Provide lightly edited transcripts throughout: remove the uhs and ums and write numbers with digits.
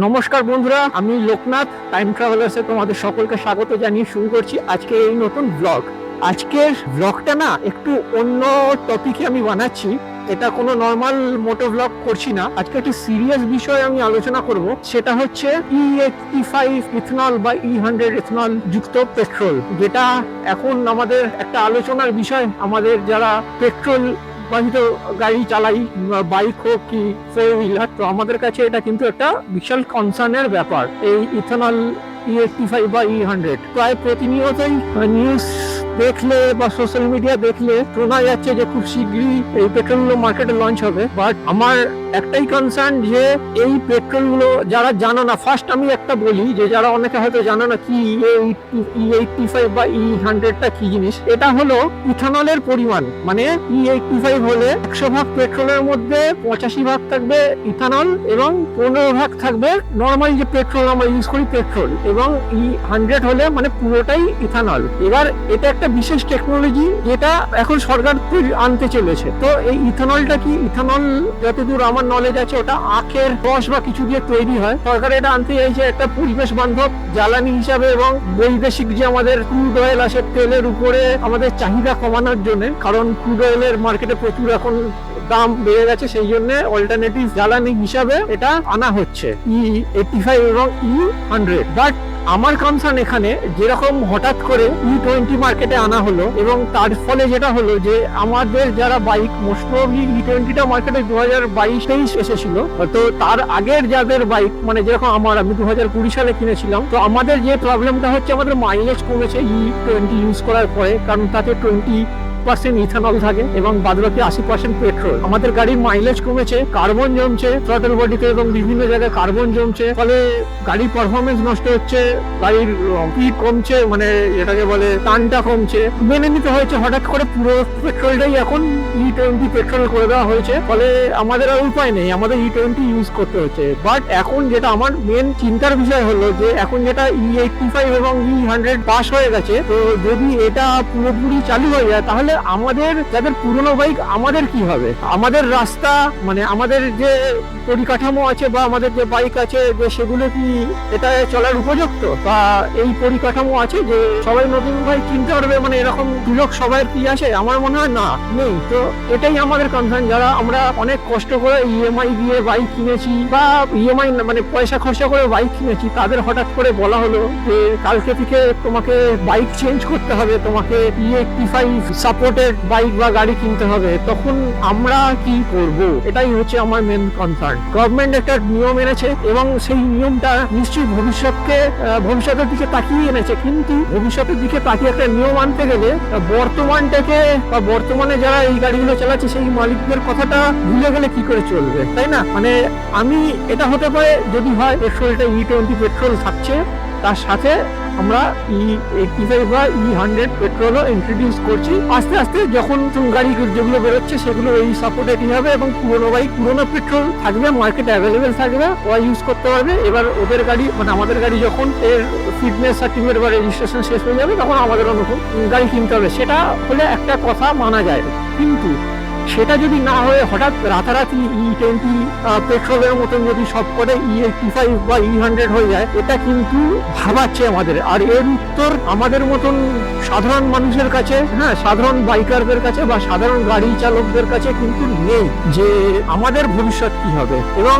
নমস্কার বন্ধুরা, আমি লোকনাথ টাইম ট্রাভেলার্সে তোমাদের সকলকে স্বাগত জানিয়ে শুরু করছি আজকে এই নতুন ব্লগ। আজকের ব্লগটা না একটু অন্য টপিকে আমি বানাচ্ছি। এটা কোনো নর্মাল মোটো ব্লগ করছি না। আজকে একটি সিরিয়াস বিষয়ে আমি আলোচনা করব, সেটা হচ্ছে E85 ইথনল বা E100 ইথনল যুক্ত পেট্রোল, যেটা এখন আমাদের একটা আলোচনার বিষয়। আমাদের যারা পেট্রোল বাহিত গাড়ি চালাই, বাইক হোক কি ফোর হুইলার, তো আমাদের কাছে এটা কিন্তু একটা বিশাল কনসার্নের ব্যাপার। এই ইথানল E85 বা E100 প্রায় প্রতিনিয়তই নিউজ দেখলে বা সোশ্যাল মিডিয়া দেখলে শোনা যাচ্ছে যে খুব শীঘ্রই এই পেট্রোল গুলো মার্কেটে লঞ্চ হবে। বাট আমার একটাই কনসার্ন যে এই পেট্রোল গুলো যারা জানো না, ফার্স্ট আমি একটা বলি যে যারা অনেকে হয়তো জানো না কি E85 বা E100টা কি জিনিস। এটা হলো ইথানলের পরিমাণ, মানে E85 হলে 100 ভাগ পেট্রোলের মধ্যে 85 ভাগ থাকবে ইথানল এবং 15 ভাগ থাকবে নর্মাল যে পেট্রোল আমরা ইউজ করি পেট্রোল, এবং E100 হলে মানে পুরোটাই ইথানল। এবার এটা একটা বিশেষ টেকনোলজি যেটা এখন সরকার আনতে চলেছে। তো এই ইথানলটা কি, ইথানল যতদূর আমার নলেজ আছে ওটা আখের রস বা কিছু দিয়ে তৈরি হয়। সরকার এটা আনতে চাইছে একটা পরিবেশ বান্ধব জ্বালানি হিসাবে, এবং বৈদেশিক যে আমাদের ক্রুড অয়েল আছে তেলের উপরে আমাদের চাহিদা কমানোর জন্য, কারণ ক্রুড অয়েলের মার্কেটে প্রচুর এখন দাম বেড়ে গেছে, সেই জন্য অল্টারনেটিভ জ্বালানি হিসাবে এটা আনা হচ্ছে E85 এবং E100। বাট আমার কনসার্ন এখানে যেরকম হঠাৎ করে E20 মার্কেটে আনা হলো, এবং তার ফলে যেটা হলো যে আমাদের যারা বাইক, মোস্ট প্রবাবলি E20টা মার্কেটে 2022-23 এসেছিল, তো তার আগের যাদের বাইক মানে যেরকম আমি 2020 সালে কিনেছিলাম, তো আমাদের যে প্রবলেমটা হচ্ছে আমাদের মাইলেজ কমেছে E20 ইউজ করার পরে, কারণ তাতে 20% ইথানল থাকে এবং বাদবাকি 80% পেট্রোল। আমাদের গাড়ির মাইলেজ কমেছে, কার্বন জমছে থ্রটল বডিতে এবং বিভিন্ন জায়গায় কার্বন জমছে, ফলে গাড়ির পারফরমেন্স নষ্ট হচ্ছে, গাড়ির স্পিড কমছে, মানে এটাকে বলে টানটা কমছে। মেনে নিতে হয়েছে, হঠাৎ করে পুরো পেট্রোলটাই এখন E20 পেট্রোল করে দেওয়া হয়েছে, ফলে আমাদের আর উপায় নেই, আমাদের E20 ইউজ করতে হচ্ছে। বাট এখন যেটা আমার মেন চিন্তার বিষয় হলো যে এখন যেটা E85 এবং E100 পাস হয়ে গেছে, তো যদি এটা পুরোপুরি চালু হয়ে যায় তাহলে আমাদের যাদের পুরনো বাইক আমাদের কি হবে? আমাদের রাস্তা মানে আমাদের যে পরিকাঠামো আছে বা আমাদের যে বাইক আছে যে সেগুলো কি এটা চলার উপযুক্ত, বা এই পরিকাঠামো আছে যে সবাই নতুন বাইক কিনতে পারবে, মানে এরকম সুযোগ সবাই কি আছে? আমার মনে হয় না, নেই। তো এটাই আমাদের কনসার্ন, যারা আমরা অনেক কষ্ট করে ইএমআই দিয়ে বাইক কিনেছি বা ইএমআই মানে পয়সা খরচা করে বাইক কিনেছি, তাদের হঠাৎ করে বলা হলো যে কালকে থেকে তোমাকে বাইক চেঞ্জ করতে হবে, তোমাকে E85 সাপোর্টেড বাইক বা গাড়ি কিনতে হবে। তখন আমরা কি করব? এটাই হচ্ছে আমার মেন কনসার্ন। গভর্নমেন্ট একটা নিয়ম এনেছে এবং সেই নিয়মটা নিশ্চয়ই ভবিষ্যতের দিকে তাকিয়ে এনেছে, কিন্তু ভবিষ্যতের দিকে তাকিয়ে একটা নিয়ম আনতে গেলে বর্তমানটাকে বা বর্তমানে যারা এই গাড়িগুলো চালাচ্ছে সেই মালিকদের কথাটা ভুলে গেলে কি করে চলবে, তাই না? মানে এটা হতে পারে যদি হয় পেট্রোলটা E20 পেট্রোল থাকছে, তার সাথে আমরা E85 বা E100 পেট্রোলও ইন্ট্রোডিউস করছি আস্তে আস্তে। যখন গাড়ি যেগুলো বেরোচ্ছে সেগুলো এই সাপোর্টেডই হবে, এবং পুরোনো বাইক পুরোনো পেট্রোল থাকবে, মার্কেটে অ্যাভেলেবেল থাকবে, ওরা ইউজ করতে পারবে। এবার ওদের গাড়ি মানে আমাদের গাড়ি যখন এর ফিটনেস সার্টিফিকেট বা রেজিস্ট্রেশন শেষ হয়ে যাবে তখন আমাদেরও নতুন গাড়ি কিনতে হবে। সেটা হলে একটা কথা মানা যায়, কিন্তু সেটা যদি না হয়ে হঠাৎ রাতারাতি E20 পেট্রোলের মতন যদি সব করে E85 বা E100 হয়ে যায়, এটা কিন্তু ভাবাচ্ছে আমাদের। আর এর উত্তর আমাদের মতন সাধারণ মানুষের কাছে, হ্যাঁ, সাধারণ বাইকারদের কাছে বা সাধারণ গাড়ি চালকদের কাছে কিন্তু নেই, যে আমাদের ভবিষ্যৎ কি হবে। এবং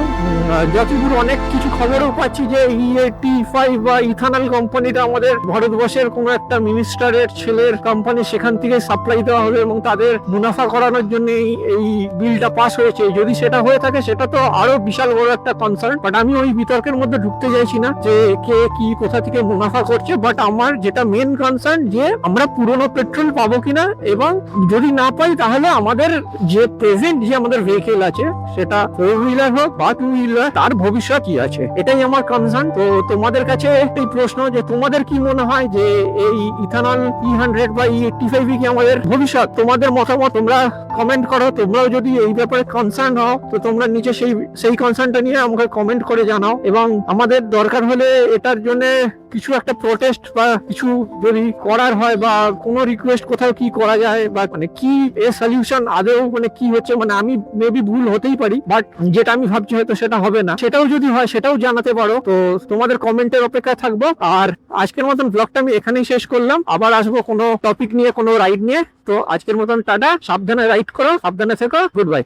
যতদূর অনেক কিছু খবরও পাচ্ছি যে E85 বা ইথানল কোম্পানিটা আমাদের ভারতবর্ষের কোনো একটা মিনিস্টারের ছেলের কোম্পানি, সেখান থেকে সাপ্লাই দেওয়া হবে এবং তাদের মুনাফা করানোর জন্য এই বিলটা পাস হয়েছে। যদি সেটা হয়ে থাকে সেটা তো আরো বিশাল বড় একটা কনসার্ন। বাট আমি ওই বিতর্কের মধ্যে ঢুকতে চাইছি না যে কে কি কোথা থেকে মুনাফা করছে। বাট আমার যেটা মেন কনসার্ন যে আমরা পুরনো পেট্রোল পাবো কিনা, এবং যদি না পাই তাহলে আমাদের যে প্রেজেন্ট যে আমাদের ভেহিকেল আছে, সেটা ফোর হুইলার হোক বা টু হুইলার, তার ভবিষ্যৎ কি আছে, এটাই আমার কনসার্ন। তো তোমাদের কাছে এই প্রশ্ন যে তোমাদের কি মনে হয় যে এই ইথানল E100 বা E85 কি আমাদের ভবিষ্যৎ? তোমাদের মতামত তোমরা কমেন্ট করো। তোমরাও যদি এই ব্যাপারে কনসার্ন হও তো তোমরা নিচে সেই কনসার্নটা নিয়ে আমাকে কমেন্ট করে জানাও, এবং আমাদের দরকার হলে এটার জন্য কিছু একটা প্রোটেস্ট বা কিছু যদি করার হয় বা কোনো রিকোয়েস্ট কোথাও কি করা যায় বা মানে কি এর সলিউশন আদৌ মানে কি হচ্ছে, মানে আমি মেবি ভুল হতেই পারি, বাট যেটা আমি ভাবছি হয়তো সেটা হবে না, সেটাও যদি হয় সেটাও জানাতে পারো। তো তোমাদের কমেন্টের অপেক্ষায় থাকবো। আর আজকের মতন ব্লগটা আমি এখানেই শেষ করলাম, আবার আসবো কোনো টপিক নিয়ে, কোনো রাইড নিয়ে। তো আজকের মতন টাটা, সাবধানে রাইড করো, সাবধানে থেকো, গুড বাই।